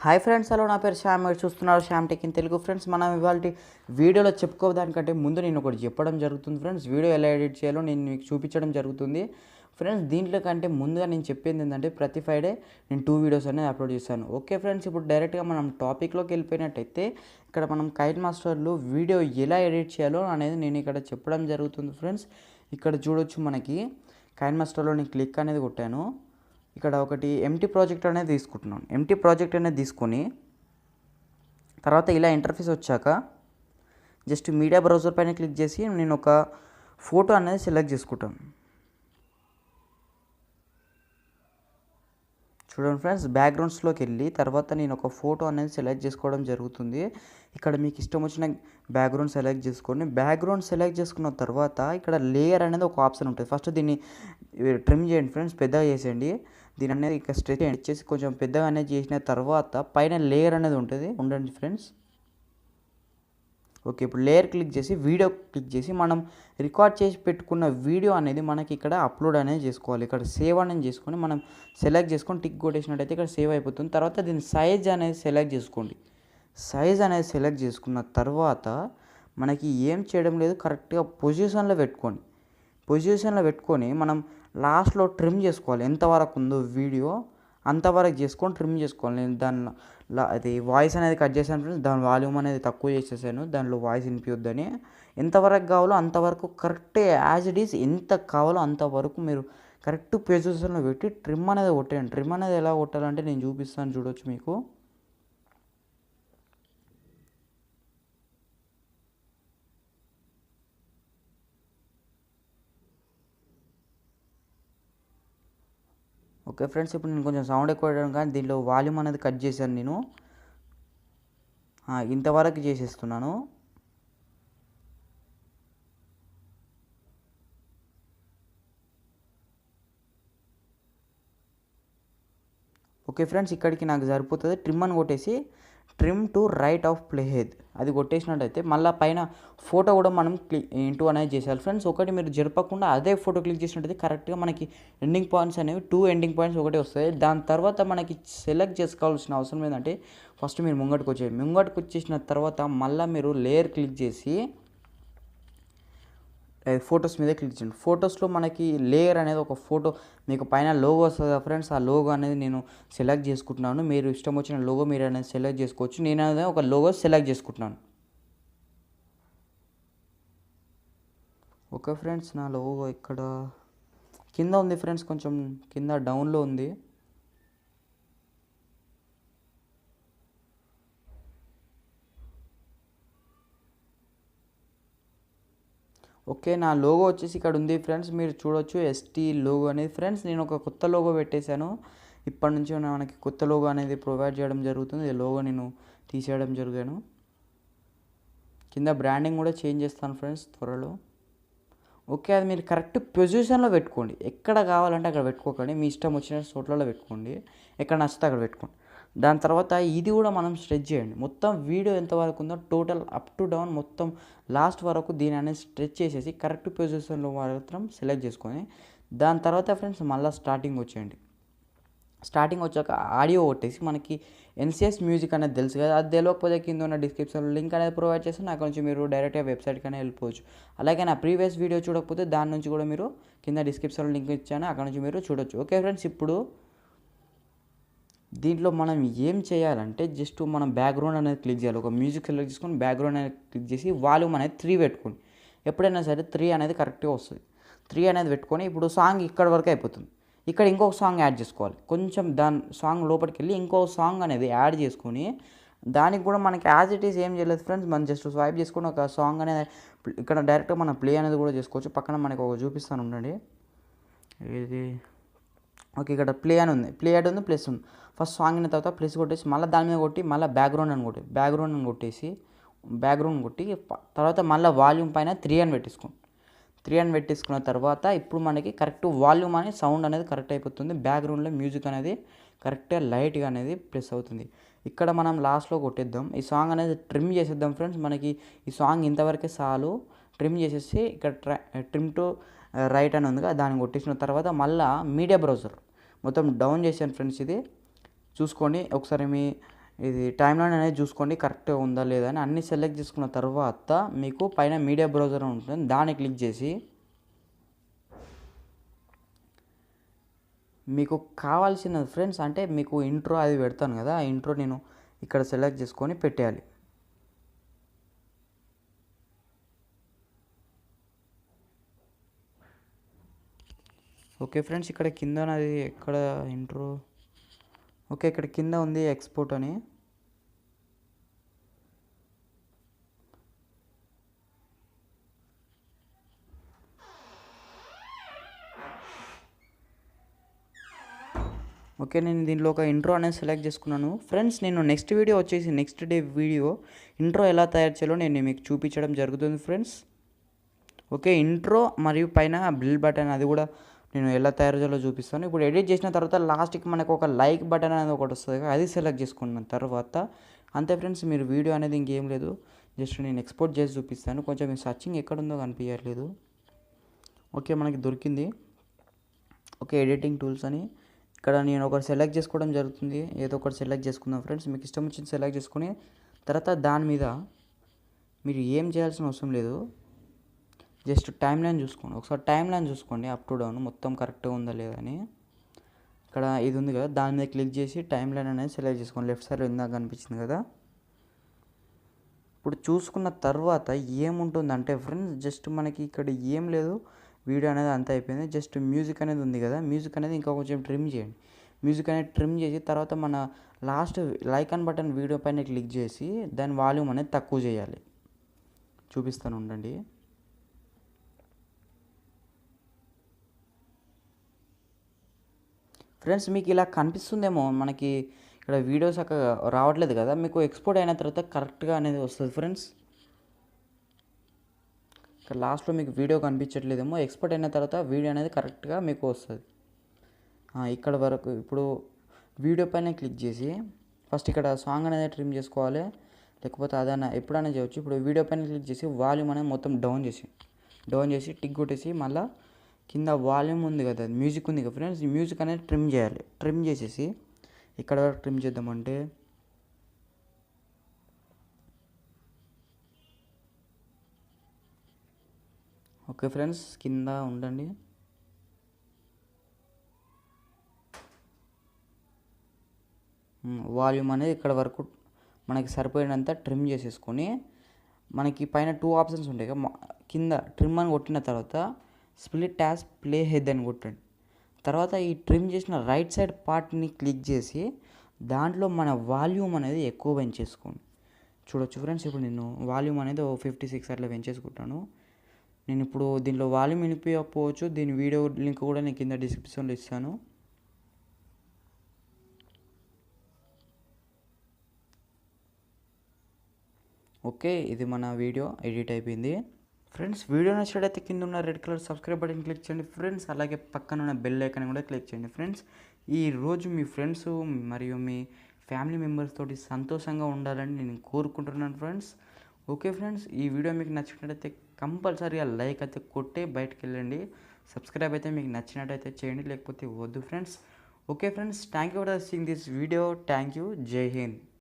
Hi friends, hello, నా పేరు శ్యామ్. మీరు చూస్తున్నారు Shyam tech in Telugu. Friends, మనం ఇవాళ వీడియోలో చెప్పుకోవడానికంటే ముందు నేను ఒకటి చెప్పడం జరుగుతుంది. ఫ్రెండ్స్, వీడియో ఎలా ఎడిట్ చేయాలో నేను మీకు చూపించడం జరుగుతుంది. ఫ్రెండ్స్, దీంట్లో కంటే ముందుగా నేను చెప్పేది ఏంటంటే ప్రతి ఫ్రైడే నేను 2 వీడియోస్ అనేది అప్లోడ్ చేశాను. ఓకే ఫ్రెండ్స్, ఇప్పుడు డైరెక్ట్గా మనం టాపిక్లోకి వెళ్ళిపోయినట్టయితే ఇక్కడ మనం KineMasterలో వీడియో ఎలా ఎడిట్ చేయాలో అనేది నేను ఇక్కడ చెప్పడం జరుగుతుంది. ఫ్రెండ్స్, ఇక్కడ చూడొచ్చు, మనకి KineMasterలో నేను క్లిక్ అనేది కొట్టాను. ఇక్కడ ఒకటి ఎంటీ ప్రాజెక్ట్ అనేది తీసుకుంటున్నాను. ఎంటీ ప్రాజెక్ట్ అనేది తీసుకొని తర్వాత ఇలా ఇంటర్ఫేస్ వచ్చాక జస్ట్ మీడియా బ్రౌజర్ పైన క్లిక్ చేసి నేను ఒక ఫోటో అనేది సెలెక్ట్ చేసుకుంటాను. చూడండి ఫ్రెండ్స్, బ్యాక్గ్రౌండ్స్లోకి వెళ్ళి తర్వాత నేను ఒక ఫోటో అనేది సెలెక్ట్ చేసుకోవడం జరుగుతుంది. ఇక్కడ మీకు ఇష్టం వచ్చిన బ్యాక్గ్రౌండ్ సెలెక్ట్ చేసుకొని బ్యాక్గ్రౌండ్ సెలెక్ట్ చేసుకున్న తర్వాత ఇక్కడ లేయర్ అనేది ఒక ఆప్షన్ ఉంటుంది. ఫస్ట్ దీన్ని ట్రిమ్ చేయండి ఫ్రెండ్స్, పెద్దగా చేసేయండి. దీని అనేది ఇక్కడ స్ట్రెచ్ చేసి కొంచెం పెద్దగా అనేది చేసిన తర్వాత పైన లేయర్ అనేది ఉంటుంది. ఉండండి ఫ్రెండ్స్. ఓకే, ఇప్పుడు లేయర్ క్లిక్ చేసి వీడియో క్లిక్ చేసి మనం రికార్డ్ చేసి పెట్టుకున్న వీడియో అనేది మనకి ఇక్కడ అప్లోడ్ అనేది చేసుకోవాలి. ఇక్కడ సేవ్ అనేది చేసుకొని మనం సెలెక్ట్ చేసుకొని టిక్ కొట్టేసినట్టయితే ఇక్కడ సేవ్ అయిపోతుంది. తర్వాత దీని సైజ్ అనేది సెలెక్ట్ చేసుకోండి. సైజ్ అనేది సెలెక్ట్ చేసుకున్న తర్వాత మనకి ఏం చేయడం లేదు, కరెక్ట్గా పొజిషన్లో పెట్టుకోండి. పొజిషన్లో పెట్టుకొని మనం లాస్ట్లో ట్రిమ్ చేసుకోవాలి. ఎంతవరకు ఉందో వీడియో అంతవరకు చేసుకొని ట్రిమ్ చేసుకోవాలి. నేను దానిలో అది వాయిస్ అనేది కట్ చేశాను ఫ్రెండ్స్, దాని వాల్యూమ్ అనేది తక్కువ చేసేసాను, దానిలో వాయిస్ వినిపించొద్దని. ఎంతవరకు కావాలో అంతవరకు కరెక్ట్ యాజ్ ఇట్ ఈస్ ఎంత కావాలో అంతవరకు మీరు కరెక్ట్ పొజిషన్లో పెట్టి ట్రిమ్ అనేది కొట్టేయండి. ట్రిమ్ అనేది ఎలా కొట్టాలంటే నేను చూపిస్తాను, చూడొచ్చు మీకు. ఓకే ఫ్రెండ్స్, ఇప్పుడు నేను కొంచెం సౌండ్ ఎక్కువ పెట్టాను కానీ దీంట్లో వాల్యూమ్ అనేది కట్ చేశాను. నేను ఇంతవరకు చేసేస్తున్నాను. ఓకే ఫ్రెండ్స్, ఇక్కడికి నాకు సరిపోతుంది. ట్రిమ్ అని కొట్టేసి trim to right of play head అది కొట్టేసినట్టయితే మళ్ళీ పైన ఫోటో కూడా మనం ఇంటూ అనేది చేసేయాలి. ఫ్రెండ్స్, ఒకటి మీరు జరపకుండా అదే ఫోటో క్లిక్ చేసినట్టయితే కరెక్ట్గా మనకి ఎండింగ్ పాయింట్స్ అనేవి 2 ఎండింగ్ పాయింట్స్ ఒకటే వస్తాయి. దాని తర్వాత మనకి సెలెక్ట్ చేసుకోవాల్సిన అవసరం ఏంటంటే ఫస్ట్ మీరు ముంగటికి వచ్చేది. ముంగటికి వచ్చేసిన తర్వాత మళ్ళీ మీరు లేయర్ క్లిక్ చేసి ఫొటోస్ మీద క్లిక్ చేయండి. ఫొటోస్లో మనకి లేయర్ అనేది ఒక ఫోటో మీకు పైన లోగో వస్తుంది కదా ఫ్రెండ్స్, ఆ లోగో అనేది నేను సెలెక్ట్ చేసుకుంటున్నాను. మీరు ఇష్టం వచ్చిన లోగో మీరు అనేది సెలెక్ట్ చేసుకోవచ్చు. నేను అనేది ఒక లోగో సెలెక్ట్ చేసుకుంటున్నాను. ఓకే ఫ్రెండ్స్, నా లోగో ఇక్కడ కింద ఉంది ఫ్రెండ్స్, కొంచెం కింద డౌన్లో ఉంది. ఓకే, నా లోగో వచ్చేసి ఇక్కడ ఉంది ఫ్రెండ్స్, మీరు చూడొచ్చు ఎస్టీ లోగో అనేది. ఫ్రెండ్స్, నేను ఒక కొత్త లోగో పెట్టేశాను. ఇప్పటి నుంచి మనకి కొత్త లోగో అనేది ప్రొవైడ్ చేయడం జరుగుతుంది. ఈ లోగో నేను తీసేయడం జరిగాను. కింద బ్రాండింగ్ కూడా చేంజ్ చేస్తాను ఫ్రెండ్స్ త్వరలో. ఓకే, అది మీరు కరెక్ట్ పొజిషన్లో పెట్టుకోండి. ఎక్కడ కావాలంటే అక్కడ పెట్టుకోకండి, మీ ఇష్టం వచ్చిన చోట్లలో పెట్టుకోండి. ఎక్కడ నచ్చితే అక్కడ పెట్టుకోండి. దాని తర్వాత ఇది కూడా మనం స్ట్రెచ్ చేయండి. మొత్తం వీడియో ఎంతవరకు ఉందో టోటల్ అప్ టు డౌన్ మొత్తం లాస్ట్ వరకు దీని అనేది స్ట్రెచ్ చేసేసి కరెక్ట్ పొజిషన్లో మాత్రం సెలెక్ట్ చేసుకొని దాని తర్వాత ఫ్రెండ్స్ మళ్ళీ స్టార్టింగ్ వచ్చేయండి. స్టార్టింగ్ వచ్చాక ఆడియో కొట్టేసి మనకి ఎన్సిఎస్ మ్యూజిక్ అనేది తెలుసు కదా, అది తెలియకపోతే కింద ఉన్న డిస్క్రిప్షన్లో లింక్ అనేది ప్రొవైడ్ చేస్తే నాకు నుంచి మీరు డైరెక్ట్గా వెబ్సైట్కి అనేది వెళ్ళిపోవచ్చు. అలాగే నా ప్రీవియస్ వీడియో చూడకపోతే దాని నుంచి కూడా మీరు కింద డిస్క్రిప్షన్లో లింక్ ఇచ్చాను, అక్కడ నుంచి మీరు చూడొచ్చు. ఓకే ఫ్రెండ్స్, ఇప్పుడు దీంట్లో మనం ఏం చేయాలంటే జస్ట్ మనం బ్యాక్గ్రౌండ్ అనేది క్లిక్ చేయాలి. ఒక మ్యూజిక్ సెలెక్ట్ చేసుకొని బ్యాక్గ్రౌండ్ అనేది క్లిక్ చేసి వాల్యూమ్ అనేది 3 పెట్టుకోండి. ఎప్పుడైనా సరే 3 అనేది కరెక్ట్గా వస్తుంది. 3 అనేది పెట్టుకొని ఇప్పుడు సాంగ్ ఇక్కడ వరకు అయిపోతుంది. ఇక్కడ ఇంకొక సాంగ్ యాడ్ చేసుకోవాలి. కొంచెం దాని సాంగ్ లోపలికి వెళ్ళి ఇంకో సాంగ్ అనేది యాడ్ చేసుకొని దానికి కూడా మనకి యాజ్ ఇట్ ఈస్ ఏం చేయలేదు ఫ్రెండ్స్, మనం జస్ట్ స్వైప్ చేసుకొని ఒక సాంగ్ అనేది ఇక్కడ డైరెక్ట్గా మనం ప్లే అనేది కూడా చేసుకోవచ్చు. పక్కన మనకి ఒక చూపిస్తాను ఉండండి. ఇది ఓకే, ఇక్కడ ప్లే అని ఉంది, ప్లే యాడ్ ఉంది, ప్లస్ ఉంది. ఫస్ట్ సాంగ్ అయిన తర్వాత ప్లస్ కొట్టేసి మళ్ళీ దాని మీద కొట్టి మళ్ళీ బ్యాక్గ్రౌండ్ అని కొట్టేసి బ్యాక్గ్రౌండ్ కొట్టి తర్వాత మళ్ళీ వాల్యూమ్ పైన 3 అని పెట్టేసుకోండి. 3 అని పెట్టేసుకున్న తర్వాత ఇప్పుడు మనకి కరెక్ట్ వాల్యూమ్ అనేది సౌండ్ అనేది కరెక్ట్ అయిపోతుంది. బ్యాక్గ్రౌండ్లో మ్యూజిక్ అనేది కరెక్ట్గా లైట్గా అనేది ప్లస్ అవుతుంది. ఇక్కడ మనం లాస్ట్లో కొట్టేద్దాం. ఈ సాంగ్ అనేది ట్రిమ్ చేసేద్దాం ఫ్రెండ్స్. మనకి ఈ సాంగ్ ఇంతవరకే చాలు. ట్రిమ్ చేసేసి ఇక్కడ ట్రిమ్ టు రైట్ అని ఉందిగా, దాన్ని కొట్టేసిన తర్వాత మళ్ళీ మీడియా బ్రౌజర్ మొత్తం డౌన్ చేశాను ఫ్రెండ్స్. ఇది చూసుకోండి ఒకసారి, మీ ఇది టైమ్లైన్ అనేది చూసుకోండి కరెక్ట్గా ఉందా లేదా అని. అన్నీ సెలెక్ట్ చేసుకున్న తర్వాత మీకు పైన మీడియా బ్రౌజర్ ఉంటుంది, దాన్ని క్లిక్ చేసి మీకు కావాల్సినది ఫ్రెండ్స్ అంటే మీకు ఇంట్రో అది పెడతాను కదా, ఆ ఇంట్రో నేను ఇక్కడ సెలెక్ట్ చేసుకొని పెట్టేయాలి. ఓకే ఫ్రెండ్స్, ఇక్కడ కింద నాది ఎక్కడ ఇంట్రో, ఓకే ఇక్కడ కింద ఉంది ఎక్స్పోర్ట్ అని. ఓకే, నేను దీంట్లో ఒక ఇంట్రో అనేది సెలెక్ట్ చేసుకున్నాను ఫ్రెండ్స్. నేను నెక్స్ట్ వీడియో వచ్చేసి నెక్స్ట్ డే వీడియో ఇంట్రో ఎలా తయారు చేయాలో నేను మీకు చూపించడం జరుగుతుంది ఫ్రెండ్స్. ఓకే, ఇంట్రో మరియు పైన బిల్ బటన్ అది కూడా నేను ఎలా తయారు చేయాలో చూపిస్తాను. ఇప్పుడు ఎడిట్ చేసిన తర్వాత లాస్ట్కి మనకు ఒక లైక్ బటన్ అనేది ఒకటి వస్తుంది, అది సెలెక్ట్ చేసుకున్న తర్వాత అంతే ఫ్రెండ్స్. మీరు వీడియో అనేది ఇంకేం లేదు, జస్ట్ నేను ఎక్స్పోర్ట్ చేసి చూపిస్తాను. కొంచెం మీ సర్చింగ్ ఎక్కడుందో కనిపించట్లేదు. ఓకే, మనకి దొరికింది. ఓకే, ఎడిటింగ్ టూల్స్ అని ఇక్కడ నేను ఒకటి సెలెక్ట్ చేసుకోవడం జరుగుతుంది. ఏదో ఒకటి సెలెక్ట్ చేసుకుందాం ఫ్రెండ్స్. మీకు ఇష్టం వచ్చింది సెలెక్ట్ చేసుకుని తర్వాత దాని మీద మీరు ఏం చేయాల్సిన అవసరం లేదు, జస్ట్ టైమ్ లైన్ చూసుకోండి. ఒకసారి టైమ్ లైన్ చూసుకోండి అప్ టు డౌన్ మొత్తం కరెక్ట్గా ఉందా లేదా అని. ఇక్కడ ఇది ఉంది కదా, దాని మీద క్లిక్ చేసి టైమ్ లైన్ అనేది సెలెక్ట్ చేసుకోండి. లెఫ్ట్ సైడ్ ఇందాక కనిపించింది కదా. ఇప్పుడు చూసుకున్న తర్వాత ఏముంటుందంటే ఫ్రెండ్స్, జస్ట్ మనకి ఇక్కడ ఏం లేదు, వీడియో అనేది అంతా అయిపోయింది. జస్ట్ మ్యూజిక్ అనేది ఉంది కదా, మ్యూజిక్ అనేది ఇంకా కొంచెం ట్రిమ్ చేయండి. మ్యూజిక్ అనేది ట్రిమ్ చేసి తర్వాత మన లాస్ట్ లైకాన్ బటన్ వీడియో పైన క్లిక్ చేసి దాని వాల్యూమ్ అనేది తక్కువ చేయాలి. చూపిస్తాను ఉండండి. ఫ్రెండ్స్ మీకు ఇలా కనిపిస్తుందేమో, మనకి ఇక్కడ వీడియోస్ అక్కడ రావట్లేదు కదా, మీకు ఎక్స్పోర్ట్ అయిన తర్వాత కరెక్ట్గా అనేది వస్తుంది ఫ్రెండ్స్. ఇక్కడ లాస్ట్లో మీకు వీడియో కనిపించట్లేదేమో, ఎక్స్పోర్ట్ అయిన తర్వాత వీడియో అనేది కరెక్ట్గా మీకు వస్తుంది. ఇక్కడ వరకు ఇప్పుడు వీడియో పైన క్లిక్ చేసి ఫస్ట్ ఇక్కడ సాంగ్ అనేది ట్రిమ్ చేసుకోవాలి, లేకపోతే అదైనా ఎప్పుడైనా చేయవచ్చు. ఇప్పుడు వీడియో పైన క్లిక్ చేసి వాల్యూమ్ అనేది మొత్తం డౌన్ చేసి టిక్ కొట్టేసి మళ్ళీ కింద వాల్యూమ్ ఉంది కదా, మ్యూజిక్ ఉంది కదా ఫ్రెండ్స్, ఈ మ్యూజిక్ అనేది ట్రిమ్ చేయాలి. ట్రిమ్ చేసేసి ఇక్కడ వరకు ట్రిమ్ చేద్దామంటే ఓకే ఫ్రెండ్స్, కింద ఉండండి. వాల్యూమ్ అనేది ఇక్కడ వరకు మనకి సరిపోయినంత ట్రిమ్ చేసేసుకొని మనకి పైన 2 ఆప్షన్స్ ఉంటాయి కదా, కింద ట్రిమ్ అని కొట్టిన తర్వాత స్ప్లిట్ యాజ్ ప్లే హెడ్ అని కొట్టండి. తర్వాత ఈ ట్రిమ్ చేసిన రైట్ సైడ్ పార్ట్ని క్లిక్ చేసి దాంట్లో మన వాల్యూమ్ అనేది ఎక్కువ పెంచేసుకోండి. చూడొచ్చు ఫ్రెండ్స్, ఇప్పుడు నేను వాల్యూమ్ అనేది 56 అట్లా పెంచేసుకుంటాను. నేను ఇప్పుడు దీంట్లో వాల్యూమ్ వినిపించకపోవచ్చు, దీని వీడియో లింక్ కూడా నేను కింద డిస్క్రిప్షన్లో ఇస్తాను. ఓకే, ఇది మన వీడియో ఎడిట్ అయిపోయింది ఫ్రెండ్స్. వీడియో నచ్చినట్లయితే కింద ఉన్న red colour subscribe button click చేయండి ఫ్రెండ్స్. అలాగే పక్కన ఉన్న బెల్ ఐకాన్ కూడా క్లిక్ చేయండి ఫ్రెండ్స్. ఈ రోజు మీ ఫ్రెండ్స్ మరియు మీ ఫ్యామిలీ మెంబర్స్ తోటి సంతోషంగా ఉండాలని నేను కోరుకుంటున్నాను ఫ్రెండ్స్. ఓకే ఫ్రెండ్స్, ఈ వీడియో మీకు నచ్చినట్లయితే కంపల్సరీగా లైక్ అయితే కొట్టే బయటకు వెళ్ళండి. సబ్స్క్రైబ్ అయితే మీకు నచ్చినట్టయితే చేయండి, లేకపోతే వద్దు friends. Okay friends, thank you for watching this video. Thank you. జై హింద్.